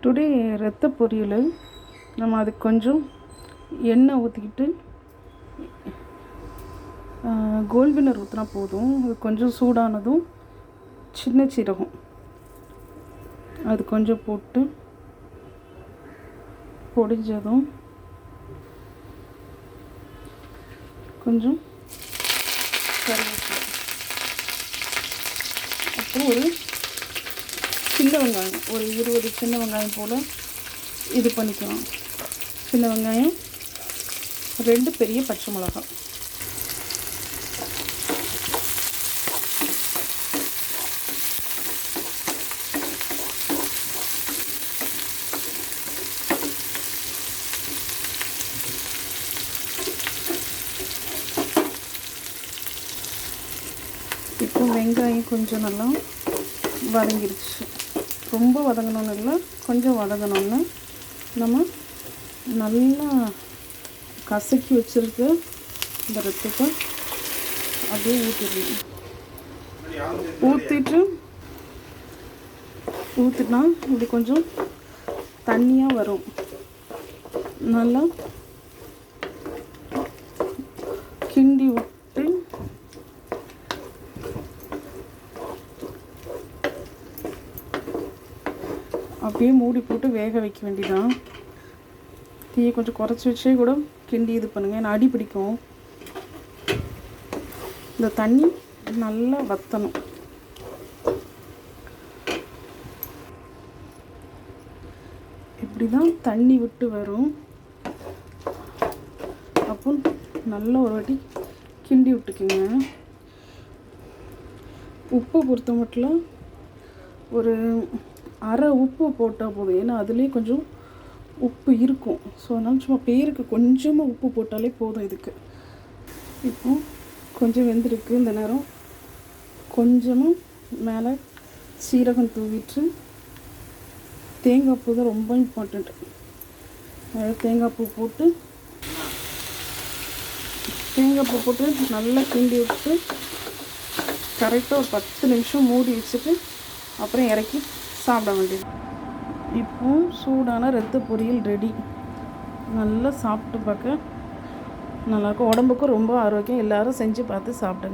Today ரத்த பொரியல். நம்ம அதுக்கு கொஞ்சம் எண்ணெய் ஊற்றிக்கிட்டு கோல்ட் வினர் ஊற்றினா போதும். அது கொஞ்சம் சூடானதும் சின்ன சீரகம் அது கொஞ்சம் போட்டு பொடிஞ்சதும் கொஞ்சம் கருவேப்பிலை, அப்புறம் ஒரு சின்ன வெங்காயம், ஒரு 20 சின்ன வெங்காயம் போல் இது பண்ணிக்கலாம். சின்ன வெங்காயம், 2 பெரிய பச்சை மிளகாய். இப்போ வெங்காயம் கொஞ்சம் நல்லா வதங்கிடுச்சு. ரொம்ப வதங்கணும்னு இல்லை, கொஞ்சம் வதங்கணும்னு நம்ம நல்லா கசக்கி வச்சுருக்க இந்த ரத்தத்தை அப்படியே ஊற்றிடணும். ஊற்றினா இப்படி கொஞ்சம் தண்ணியாக வரும். நல்லா கிண்டி விட்டு அப்படியே மூடி போட்டு வேக வைக்க வேண்டியதான். தீயை கொஞ்சம் குறைச்சி வச்சே கூட கிண்டி இது பண்ணுங்கள், ஏன்னா அடி பிடிக்கும். இந்த தண்ணி நல்லா வற்றணும். இப்படி தான் தண்ணி விட்டு வரும். அப்போ நல்லா ஒரு வாட்டி கிண்டி விட்டுக்குங்க. உப்பு பொறுத்த மட்டும் ஒரு அரை உப்பு போட்டால் போதும், ஏன்னா அதுலேயே கொஞ்சம் உப்பு இருக்கும். ஸோ அதனால் சும்மா பேருக்கு கொஞ்சமாக உப்பு போட்டாலே போதும் இதுக்கு. இப்போ கொஞ்சம் வெந்திருக்கு. இந்த நேரம் கொஞ்சமாக மேலே சீரகம் தூவிட்டு, தேங்காய் பூ தான் ரொம்ப இம்பார்ட்டண்ட். தேங்காய் பூ போட்டு நல்லா கிண்டி விட்டு கரெக்டாக ஒரு 10 நிமிஷம் மூடி வச்சுட்டு அப்புறம் இறக்கி சாப்பிட வேண்டியது. இப்போ சூடான ரத்த பொரியல் ரெடி. நல்லா சாப்பிட்டு பார்க்க நல்லாயிருக்கும். உடம்புக்கும் ரொம்ப ஆரோக்கியம். எல்லோரும் செஞ்சு பார்த்து சாப்பிடுங்க.